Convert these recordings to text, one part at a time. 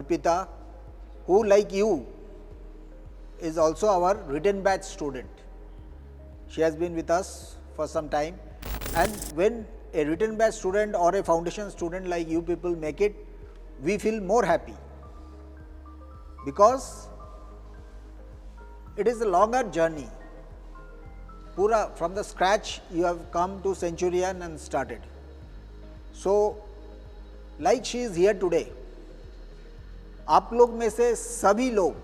Arpita, who like you is also our written batch student. She has been with us for some time, and when a written batch student or a foundation student like you people make it, we feel more happy, because it is a longer journey. Pura from the scratch you have come to Centurion and started. So like she is here today, आप लोग में से सभी लोग,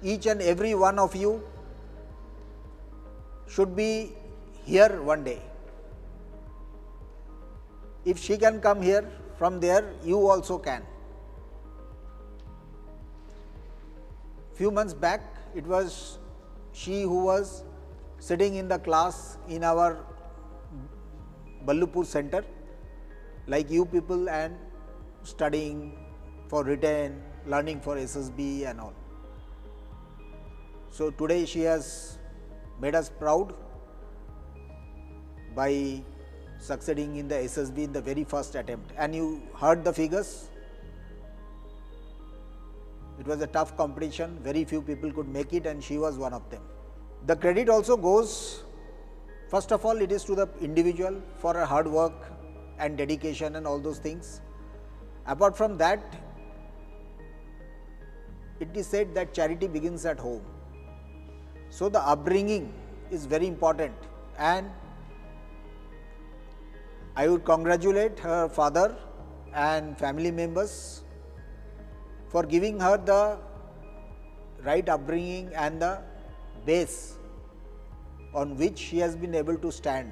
each and every one of you should be here one day. If she can come here from there, you also can. Few months back, it was she who was sitting in the class in our Ballupur center, like you people, and studying for written, learning for SSB and all. So today she has made us proud by succeeding in the SSB in the very first attempt. And you heard the figures. It was a tough competition, very few people could make it, and she was one of them. The credit also goes, first of all, it is to the individual for her hard work and dedication and all those things. Apart from that, it is said that charity begins at home. So the upbringing is very important, and I would congratulate her father and family members for giving her the right upbringing and the base on which she has been able to stand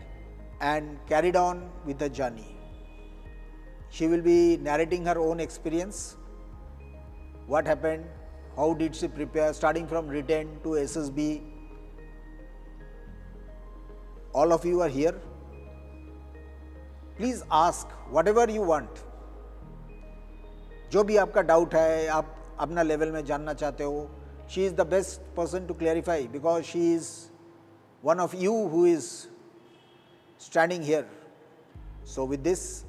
and carried on with the journey. She will be narrating her own experience, what happened, how did she prepare, starting from written to SSB. All of you are here. Please ask whatever you want. जो भी आपका doubt है, आप अपना level में जानना चाहते हो, she is the best person to clarify, because she is one of you who is standing here. So with this,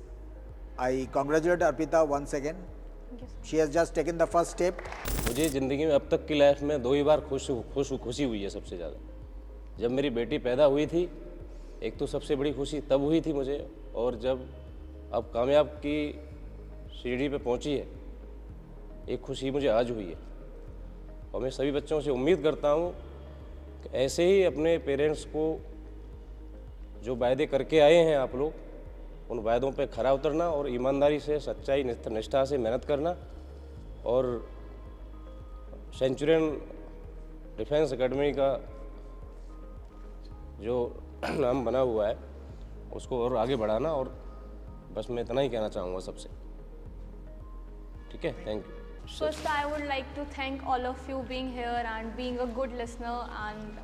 I congratulate Arpita once again. She has just taken the first step. मुझे ज़िंदगी में अब तक की life में 2 ही बार खुशी हुई है सबसे ज़्यादा। जब मेरी बेटी पैदा हुई थी, एक तो सबसे बड़ी खुशी तब हुई थी मुझे, और जब अब कामयाब की सीढ़ी पे पहुंची है, एक खुशी मुझे आज हुई है। और मैं सभी बच्चों से उम्मीद करता हूं कि ऐसे ही अपने पेरेंट्स को जो वायदे करके आए हैं आप लोग, उन वायदों पे खरा उतरना और ईमानदारी से, सच्चाई, निष्ठा से मेहनत करना, और सेंचुरियन डिफेंस एकेडमी का जो नाम बना हुआ है उसको और आगे बढ़ाना। और बस मैं इतना ही कहना चाहूँगा सबसे। ठीक है, thank you. First, I would like to thank all of you being here and being a good listener, and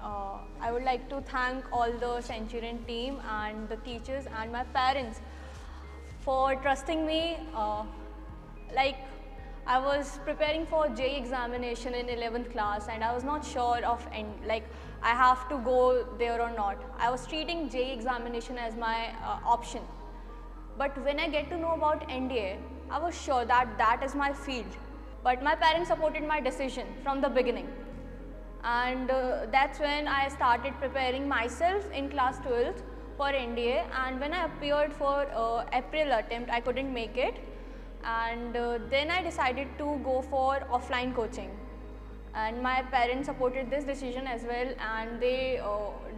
I would like to thank all the Centurion team and the teachers and my parents for trusting me. Like, I was preparing for JEE examination in 11th class, and I was not sure of like I have to go there or not. I was treating JEE examination as my option. But when I get to know about NDA, I was sure that that is my field. But my parents supported my decision from the beginning. And that's when I started preparing myself in class 12th for NDA. And when I appeared for April attempt, I couldn't make it. And then I decided to go for offline coaching. And my parents supported this decision as well, and they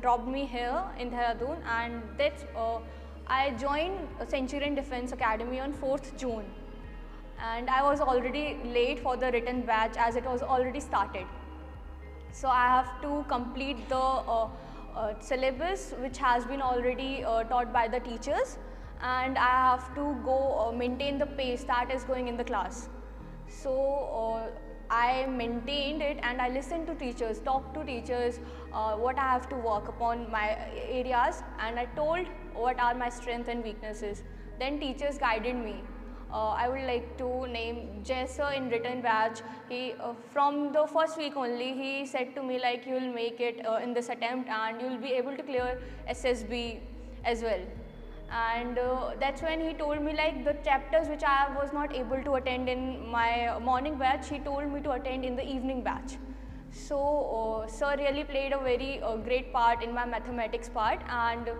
dropped me here in Dehradun, and that's I joined Centurion Defense Academy on 4th June. And I was already late for the written batch as it was already started. So I have to complete the syllabus which has been already taught by the teachers, and I have to go maintain the pace that is going in the class. So I maintained it, and I listened to teachers, talked to teachers what I have to work upon my areas, and I told what are my strengths and weaknesses. Then teachers guided me. I would like to name Jay sir in written batch. He from the first week only he said to me like, you will make it in this attempt and you will be able to clear SSB as well. And that's when he told me like the chapters which I was not able to attend in my morning batch, he told me to attend in the evening batch. So sir really played a very great part in my mathematics part, and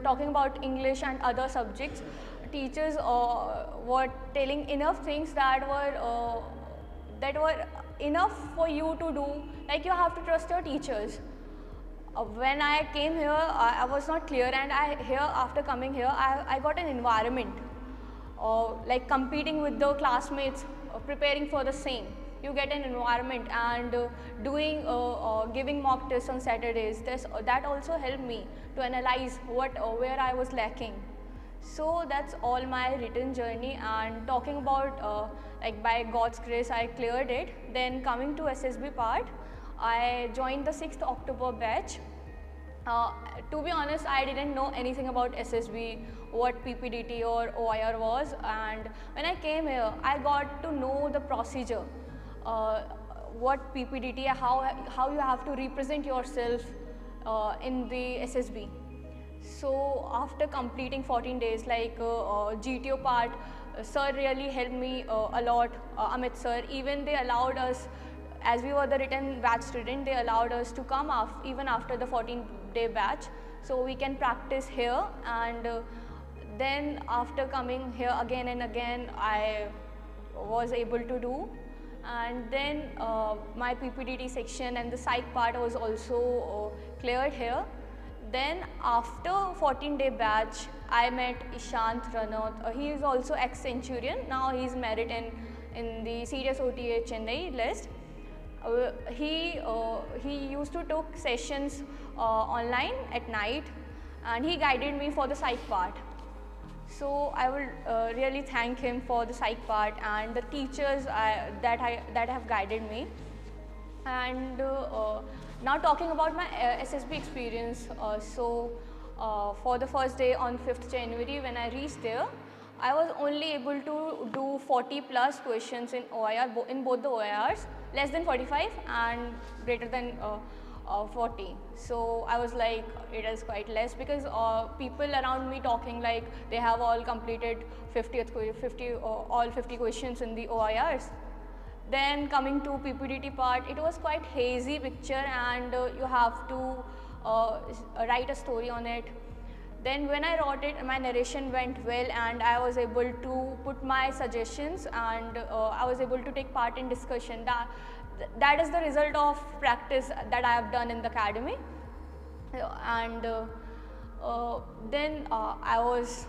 talking about English and other subjects, teachers were telling enough things that were enough for you to do, like you have to trust your teachers. When I came here, I was not clear, and after coming here, I got an environment, like competing with the classmates, preparing for the same. You get an environment, and giving mock tests on Saturdays. That also helped me to analyze where I was lacking. So that's all my written journey, and talking about like by God's grace I cleared it. Then coming to SSB part, I joined the 6th October batch. To be honest, I didn't know anything about SSB, what PPDT or OIR was, and when I came here, I got to know the procedure, what PPDT, how you have to represent yourself in the SSB. So after completing 14 days, like GTO part, sir really helped me a lot, Amit sir. Even they allowed us, as we were the written batch student, they allowed us to come even after the 14-day batch, so we can practice here. And then after coming here again and again, I was able to do. And then my PPDT section and the psych part was also cleared here. Then after 14-day batch, I met Ishant Ranot. He is also ex-Centurion. Now he is merit in the Sirius OTA Chennai list. He used to took sessions online at night, and he guided me for the psych part. So I will really thank him for the psych part and the teachers that have guided me. And now talking about my SSB experience, for the first day on 5th January when I reached there, I was only able to do 40 plus questions in OIR, in both the OIRs, less than 45 and greater than 40. So I was like, it is quite less, because people around me talking like they have all completed all 50 questions in the OIRs. Then coming to PPDT part, it was quite hazy picture, and you have to write a story on it. Then when I wrote it, my narration went well, and I was able to put my suggestions, and I was able to take part in discussion. That is the result of practice that I have done in the academy. And then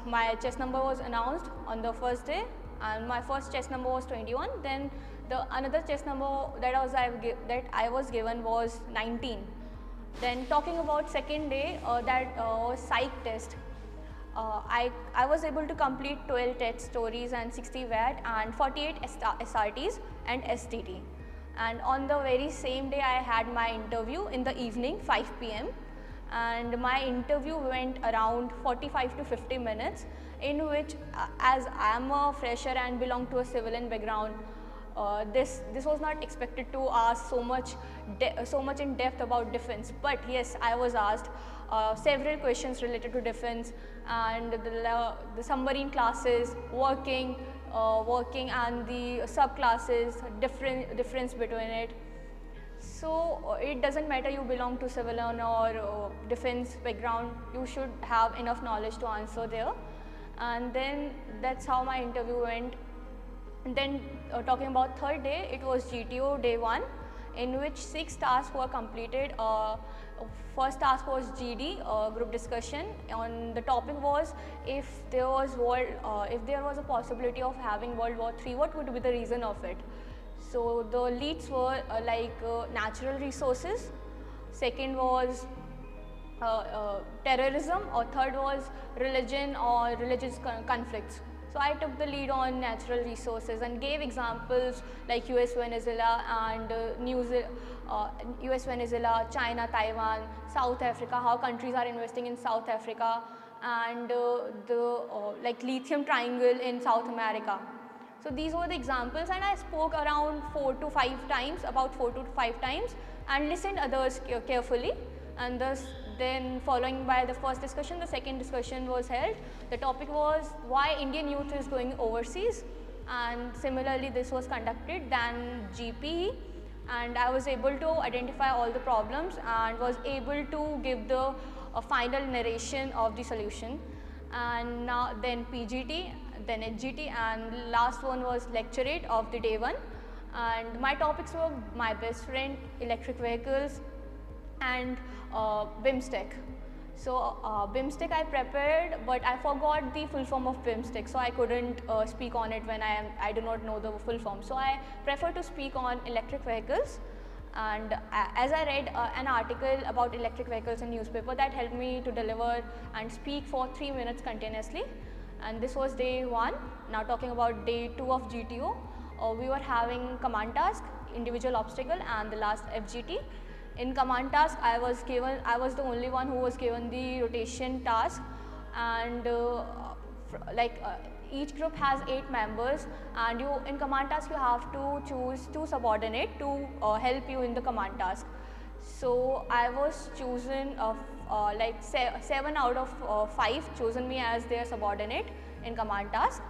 my chess number was announced on the first day, and my first chess number was 21. Then another chess number that I was given was 19. Then talking about second day, that was psych test. I was able to complete 12 TET stories and 60 VAT and 48 SRTs and STT. And on the very same day, I had my interview in the evening, 5 PM. And my interview went around 45 to 50 minutes, in which as I am a fresher and belong to a civilian background, this was not expected to ask so much in depth about defense. But yes, I was asked several questions related to defense and the submarine classes, working and the subclasses, difference between it. So it doesn't matter you belong to civilian or defense background, you should have enough knowledge to answer there. And then that's how my interview went. And then talking about third day, it was GTO day 1, in which 6 tasks were completed. First task was GD, group discussion. On the topic was, if there was a possibility of having World War III, what would be the reason of it? So the leads were natural resources. Second was terrorism, or third was religion or religious conflicts. So I took the lead on natural resources and gave examples like US, Venezuela and US, Venezuela, China, Taiwan, South Africa, how countries are investing in South Africa, and like lithium triangle in South America. So these were the examples, and I spoke around 4 to 5 times, and listened others carefully, and thus Then following by the first discussion, the second discussion was held. The topic was why Indian youth is going overseas, and similarly this was conducted. Then GPE, and I was able to identify all the problems and was able to give the final narration of the solution. And now then PGT, then HGT, and last one was lecturate of the day one. And my topics were my best friend, electric vehicles, and BIMSTEC. So BIMSTEC I prepared, but I forgot the full form of BIMSTEC, so I couldn't speak on it when I do not know the full form. So I prefer to speak on electric vehicles, and as I read an article about electric vehicles in newspaper, that helped me to deliver and speak for 3 minutes continuously. And this was day one. Now talking about day two of GTO, we were having command task, individual obstacle, and the last FGT. In command task, I was the only one who was given the rotation task, and each group has 8 members, and in command task you have to choose 2 subordinate to help you in the command task. So I was chosen 7 out of 5 chosen me as their subordinate in command task,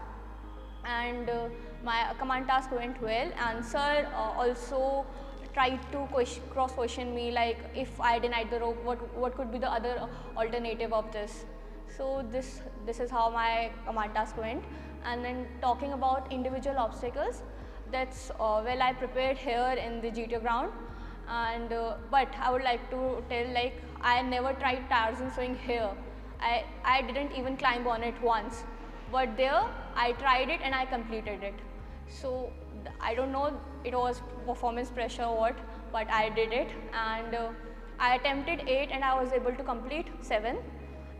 and my command task went well. And sir also tried to cross question me, like if I denied the rope, what could be the other alternative of this. So this is how my command task went. And then talking about individual obstacles, that's well I prepared here in the GTO ground. And but I would like to tell, like I never tried Tarzan swing here. I didn't even climb on it once, but there I tried it and I completed it. So I don't know it was performance pressure or what, but I did it, and I attempted 8 and I was able to complete 7.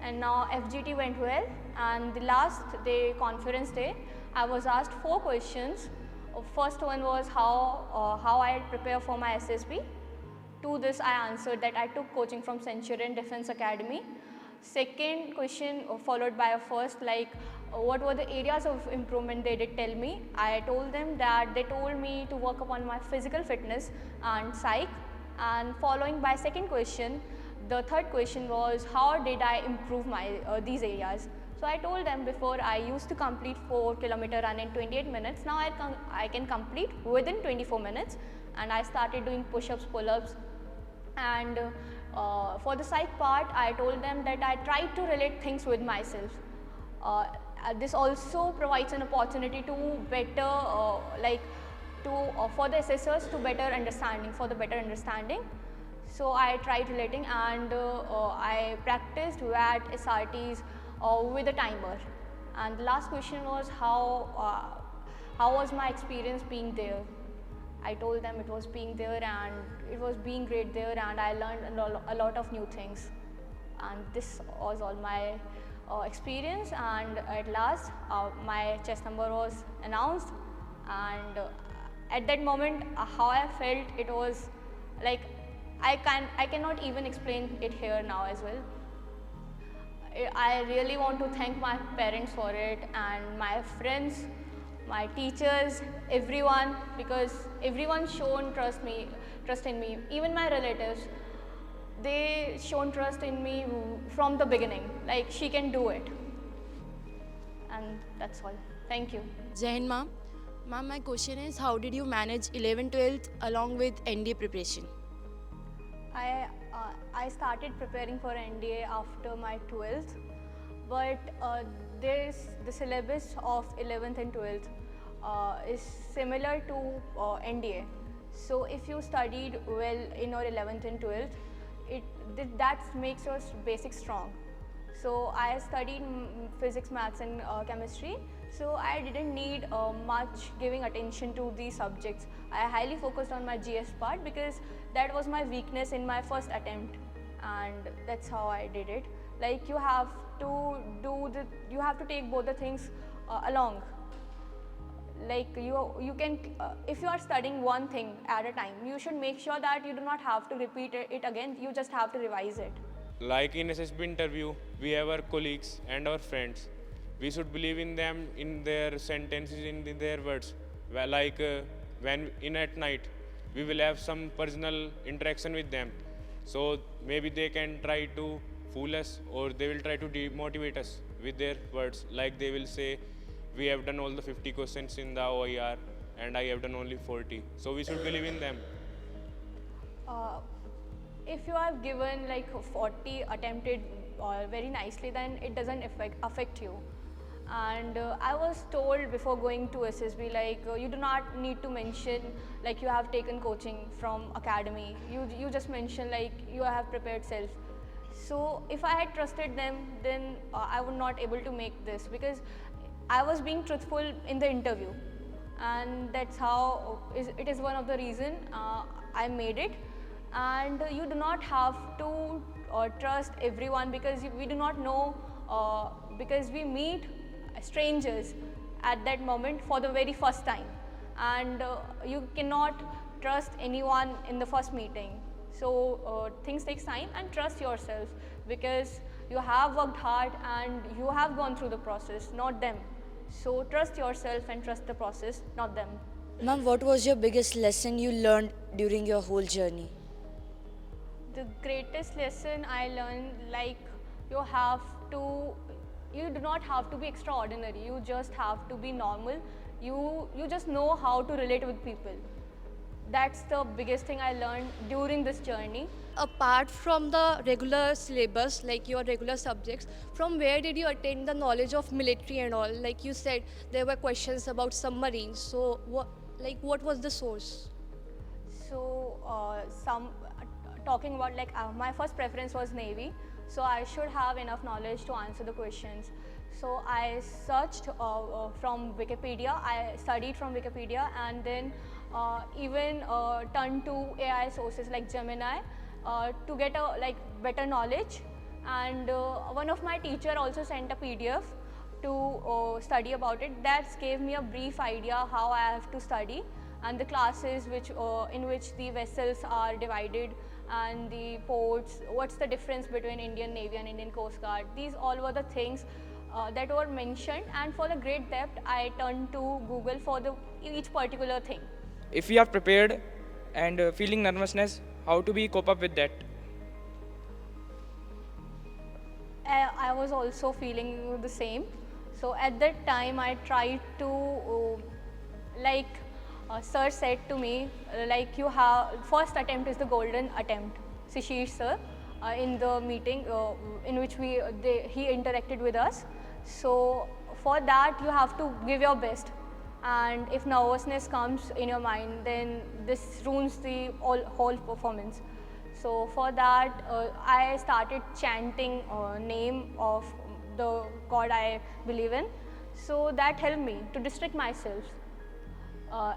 And now FGT went well, and the last day, conference day, I was asked 4 questions. First one was how I prepare for my SSB. To this I answered that I took coaching from Centurion Defense Academy. Second question followed by a first, like what were the areas of improvement they did tell me. I told them that they told me to work upon my physical fitness and psych. And following by second question, the third question was how did I improve my these areas. So I told them before I used to complete 4-kilometer run in 28 minutes. Now I can complete within 24 minutes, and I started doing push-ups, pull-ups. And for the psych part, I told them that I tried to relate things with myself. This also provides an opportunity to better for the assessors to better understanding, for the better understanding. So I tried relating, and I practiced VAT, SRTs with a timer. And the last question was how was my experience being there. I told them it was being there and it was being great there, and I learned a lot of new things. And this was all my experience, and at last my chest number was announced, and at that moment how I felt, it was like I cannot even explain it here now as well. I really want to thank my parents for it, and my friends, my teachers, everyone, because everyone shown trust in me, even my relatives. They shown trust in me from the beginning, like she can do it. And that's all. Thank you. Jai Hind, ma'am. Ma'am, my question is, how did you manage 11th, 12th along with NDA preparation? I started preparing for NDA after my 12th, but there is the syllabus of 11th and 12th is similar to NDA. So if you studied well in your 11th and 12th, that makes your basics strong. So I studied physics, maths and chemistry, so I didn't need much giving attention to these subjects. I highly focused on my GS part because that was my weakness in my first attempt, and that's how I did it. Like you have to take both the things along. Like you can, if you are studying one thing at a time, you should make sure that you do not have to repeat it again, you just have to revise it. Like in SSB interview, we have our colleagues and our friends. We should believe in them, in their sentences, in their words. Like when in at night, we will have some personal interaction with them. So maybe they can try to fool us, or they will try to demotivate us with their words. Like they will say, we have done all the 50 questions in the OER and I have done only 40. So we should believe in them. If you have given like 40 attempted very nicely, then it doesn't affect you. And I was told before going to SSB, like you do not need to mention like you have taken coaching from academy. You just mention like you have prepared self. So if I had trusted them, then I would not able to make this, because I was being truthful in the interview, and that's how it is one of the reason I made it. And you do not have to trust everyone, because we do not know, because we meet strangers at that moment for the very first time, and you cannot trust anyone in the first meeting. So things take time, and trust yourself, because you have worked hard and you have gone through the process, not them. So trust yourself and trust the process, not them. Ma'am, what was your biggest lesson you learned during your whole journey? The greatest lesson I learned, like you do not have to be extraordinary, you just have to be normal. You just know how to relate with people. That's the biggest thing I learned during this journey. Apart from the regular syllabus, like your regular subjects, from where did you attain the knowledge of military and all? Like you said, there were questions about submarines. So what was the source? So talking about like my first preference was Navy, so I should have enough knowledge to answer the questions. So I searched from Wikipedia, I studied from Wikipedia, and then even turned to AI sources like Gemini to get a better knowledge. And one of my teacher also sent a PDF to study about it. That gave me a brief idea how I have to study, and the classes in which the vessels are divided, and the ports, what's the difference between Indian Navy and Indian Coast Guard. These all were the things that were mentioned, and for the great depth I turned to Google for each particular thing. If we are prepared and feeling nervousness, how to cope up with that? I was also feeling the same. So at that time I tried to sir said to me, like you have, first attempt is the golden attempt. Sishish sir in the meeting in which he interacted with us. So for that you have to give your best, and if nervousness comes in your mind, then this ruins the whole performance. So for that I started chanting name of the God I believe in. So that helped me to distract myself.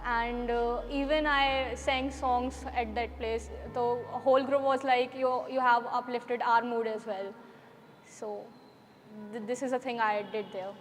And even I sang songs at that place. The whole group was like, you have uplifted our mood as well. So this is a thing I did there.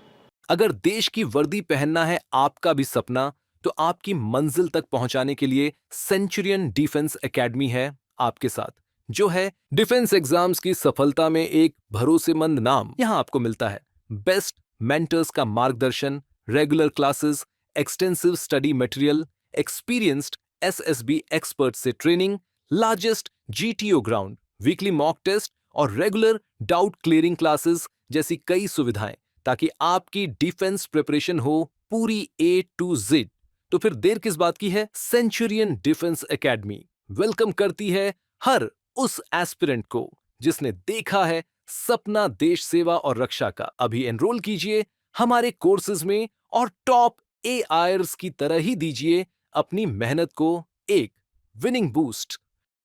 अगर देश की वर्दी पहनना है आपका भी सपना, तो आपकी मंजिल तक पहुंचाने के लिए सेंचुरियन डिफेंस एकेडमी है आपके साथ, जो है डिफेंस एग्जाम्स की सफलता में एक भरोसेमंद नाम। यहां आपको मिलता है बेस्ट मेंटर्स का मार्गदर्शन, regular classes, extensive study material, experienced SSB expert से training, largest GTO ground, weekly mock test और रेगुलर डाउट क्लियरिंग क्लासेस जैसी कई सुविधाएं, ताकि आपकी डिफेंस प्रिपरेशन हो पूरी A to Z। तो फिर देर किस बात की है? सेंचुरियन डिफेंस एकेडमी वेलकम करती है हर उस एस्पिरेंट को जिसने देखा है सपना देश सेवा और रक्षा का। अभी एनरोल कीजिए हमारे कोर्सेज में और टॉप AIRS की तरह ही दीजिए अपनी मेहनत को एक विनिंग बूस्ट।